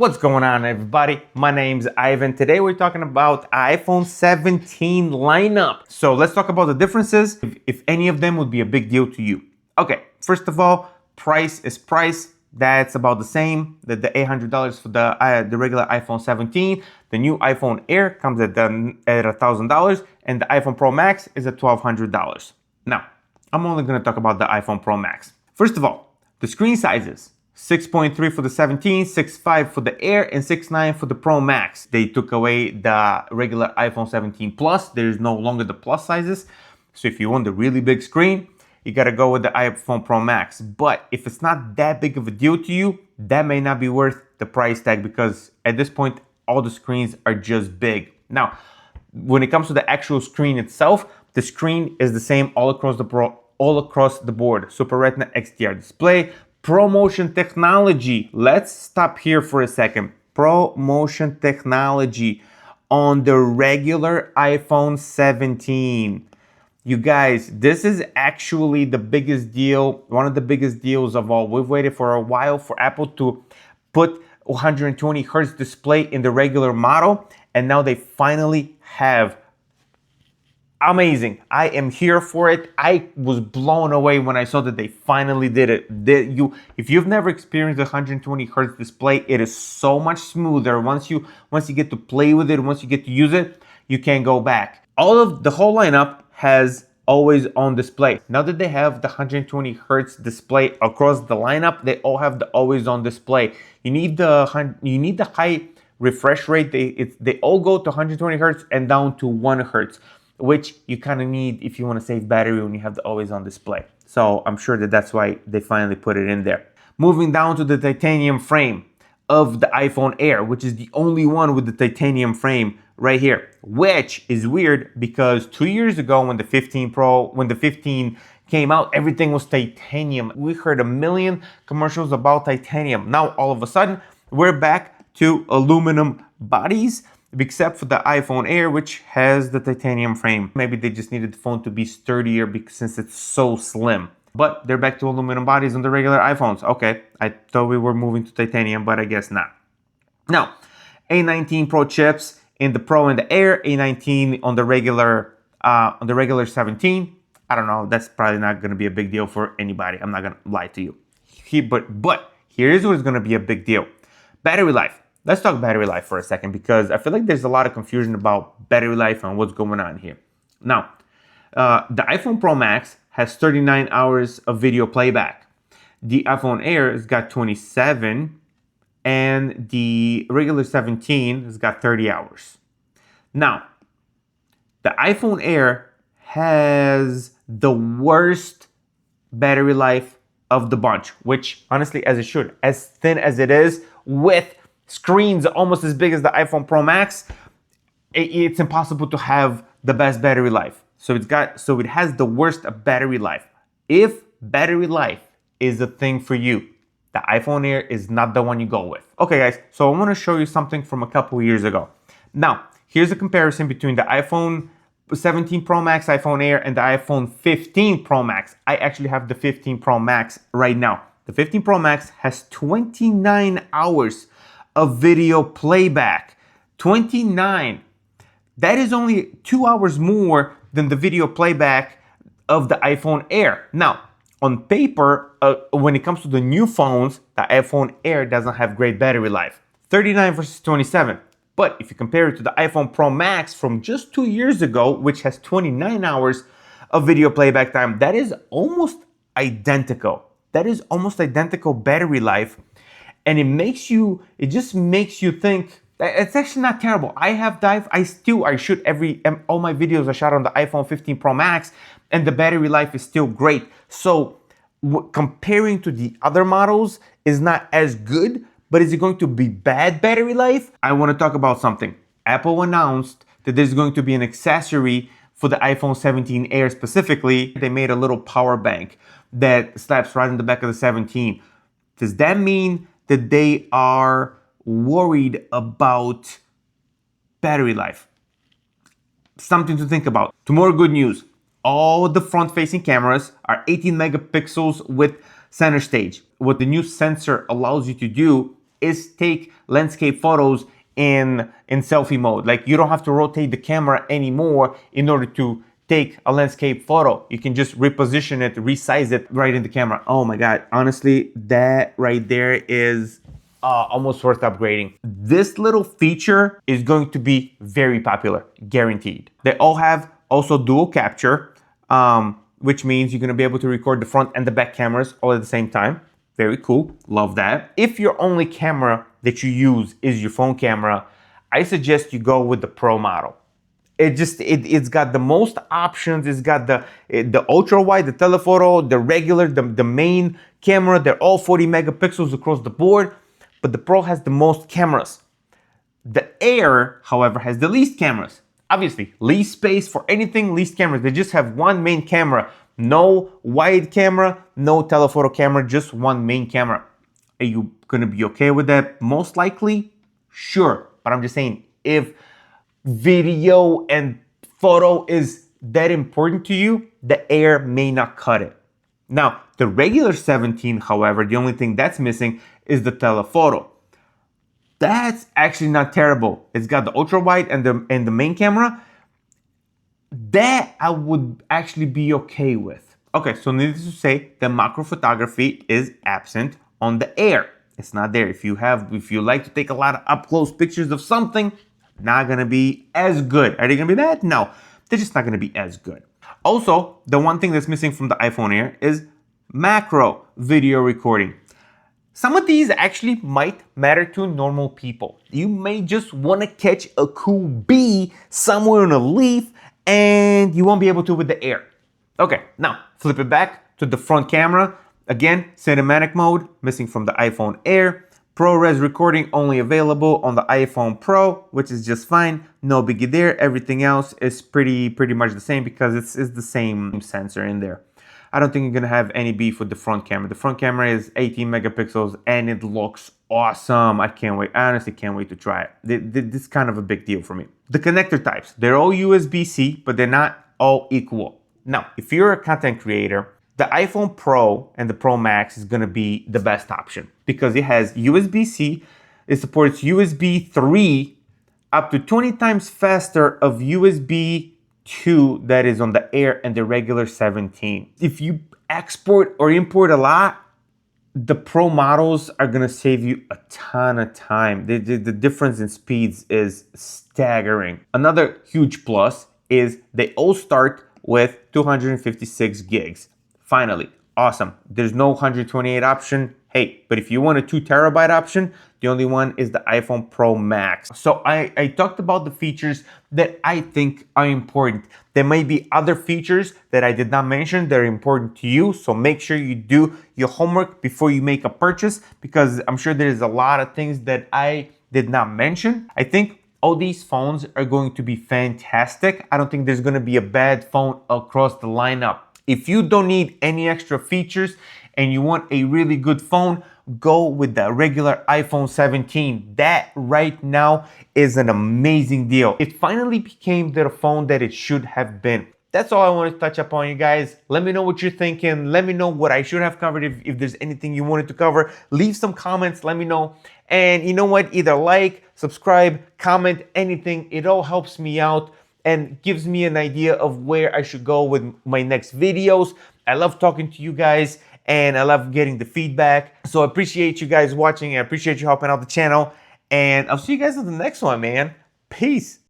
What's going on, everybody? My name's Ivan. Today we're talking about iPhone 17 lineup. So let's talk about the differences, if any of them would be a big deal to you. Okay, first of all, price is price. That's about the same. The $800 for the regular iPhone 17. The new iPhone Air comes at $1,000, and the iPhone Pro Max is at $1,200. Now, I'm only going to talk about the iPhone Pro Max. First of all, the screen sizes. 6.3 for the 17, 6.5 for the Air, and 6.9 for the Pro Max. They took away the regular iPhone 17 Plus. There's no longer the Plus sizes. So if you want the really big screen, you gotta go with the iPhone Pro Max. But if it's not that big of a deal to you, that may not be worth the price tag, because at this point, all the screens are just big. Now, when it comes to the actual screen itself, the screen is the same all across the board. Super Retina XDR display, ProMotion technology. Let's stop here for a second. ProMotion technology on the regular iPhone 17. You guys, this is actually the biggest deal, one of the biggest deals of all. We've waited for a while for Apple to put 120 hertz display in the regular model, and now they finally have. Amazing. I am here for it. I was blown away when I saw that they finally did it. If you've never experienced a 120 hertz display, it is so much smoother. Once you get to play with it, once you get to use it, you can't go back. The whole lineup has always on display. Now that they have the 120 hertz display across the lineup, they all have the always on display. You need the high refresh rate. They all go to 120 hertz and down to 1 hertz. Which you kind of need if you want to save battery when you have the always on display. So I'm sure that's why they finally put it in there. Moving down to the titanium frame of the iPhone Air, which is the only one with the titanium frame right here, which is weird because 2 years ago when the 15 came out, everything was titanium. We heard a million commercials about titanium. Now all of a sudden we're back to aluminum bodies, except for the iPhone Air, which has the titanium frame. Maybe they just needed the phone to be sturdier since it's so slim. But they're back to aluminum bodies on the regular iPhones. Okay, I thought we were moving to titanium, but I guess not. Now, A19 Pro chips in the Pro and the Air, A19 on the regular 17. I don't know, that's probably not gonna be a big deal for anybody. I'm not gonna lie to you. But here's what's gonna be a big deal. Battery life. Let's talk battery life for a second, because I feel like there's a lot of confusion about battery life and what's going on here. Now, the iPhone Pro Max has 39 hours of video playback. The iPhone Air has got 27, and the regular 17 has got 30 hours. Now, the iPhone Air has the worst battery life of the bunch, which honestly, as it should, as thin as it is, with screens almost as big as the iPhone Pro Max, it's impossible to have the best battery life. So it has the worst battery life. If battery life is a thing for you, the iPhone Air is not the one you go with. Okay guys, so I want to show you something from a couple years ago. Now, here's a comparison between the iPhone 17 Pro Max, iPhone Air, and the iPhone 15 Pro Max. I actually have the 15 Pro Max right now. The 15 Pro Max has 29 hours of video playback. 29. That is only 2 hours more than the video playback of the iPhone Air. Now, on paper, when it comes to the new phones, the iPhone Air doesn't have great battery life. 39 versus 27. But if you compare it to the iPhone Pro Max from just 2 years ago, which has 29 hours of video playback time, that is almost identical. That is almost identical battery life. And it just makes you think it's actually not terrible. I shoot all my videos I shot on the iPhone 15 Pro Max, and the battery life is still great. So comparing to the other models is not as good, but is it going to be bad battery life? I want to talk about something. Apple announced that there's going to be an accessory for the iPhone 17 Air specifically. They made a little power bank that slaps right in the back of the 17. Does that mean that they are worried about battery life? Something to think about. To more good news, all the front-facing cameras are 18 megapixels with center stage. What the new sensor allows you to do is take landscape photos in selfie mode. Like you don't have to rotate the camera anymore in order to take a landscape photo. You can just reposition it, resize it right in the camera. Oh my God, honestly, that right there is almost worth upgrading. This little feature is going to be very popular, guaranteed. They all have also dual capture, which means you're gonna be able to record the front and the back cameras all at the same time. Very cool, love that. If your only camera that you use is your phone camera, I suggest you go with the Pro model. It's got the most options. It's got the ultra wide, the telephoto, the regular, the main camera. They're all 40 megapixels across the board, but the Pro has the most cameras. The Air, however, has the least cameras. Obviously, least space for anything, least cameras. They just have one main camera. No wide camera, no telephoto camera, just one main camera. Are you gonna be okay with that? Most likely, sure. But I'm just saying, if video and photo is that important to you, the Air may not cut it. Now, the regular 17, however, the only thing that's missing is the telephoto. That's actually not terrible. It's got the ultra wide and the main camera. That I would actually be okay with. Okay, so needless to say, the macro photography is absent on the Air. It's not there. If you like to take a lot of up close pictures of something, not gonna be as good. Are they gonna be bad? No, they're just not gonna be as good. Also, the one thing that's missing from the iPhone Air is macro video recording. Some of these actually might matter to normal people. You may just want to catch a cool bee somewhere in a leaf and you won't be able to with the Air. Okay, now flip it back to the front camera. Again, cinematic mode, missing from the iPhone Air. ProRes recording only available on the iPhone Pro, which is just fine. No biggie there. Everything else is pretty much the same because it's the same sensor in there. I don't think you're gonna have any beef with the front camera. The front camera is 18 megapixels and it looks awesome. I can't wait. I honestly can't wait to try it. This is kind of a big deal for me. The connector types, they're all USB-C, but they're not all equal. Now, if you're a content creator, the iPhone Pro and the Pro Max is gonna be the best option because it has USB-C, it supports USB 3 up to 20 times faster of USB 2 that is on the Air and the regular 17. If you export or import a lot, the Pro models are gonna save you a ton of time. The difference in speeds is staggering. Another huge plus is they all start with 256 gigs. Finally, awesome. There's no 128 option. Hey, but if you want a 2 terabyte option, the only one is the iPhone Pro Max. So I talked about the features that I think are important. There may be other features that I did not mention that are important to you. So make sure you do your homework before you make a purchase because I'm sure there's a lot of things that I did not mention. I think all these phones are going to be fantastic. I don't think there's going to be a bad phone across the lineup. If you don't need any extra features and you want a really good phone, go with the regular iPhone 17. That right now is an amazing deal. It finally became the phone that it should have been. That's all I wanted to touch upon, you guys. Let me know what you're thinking. Let me know what I should have covered. If there's anything you wanted to cover, leave some comments, let me know. And you know what? Either like, subscribe, comment, anything. It all helps me out and gives me an idea of where I should go with my next videos. I love talking to you guys and I love getting the feedback. So I appreciate you guys watching. I appreciate you helping out the channel and I'll see you guys in the next one, man. Peace.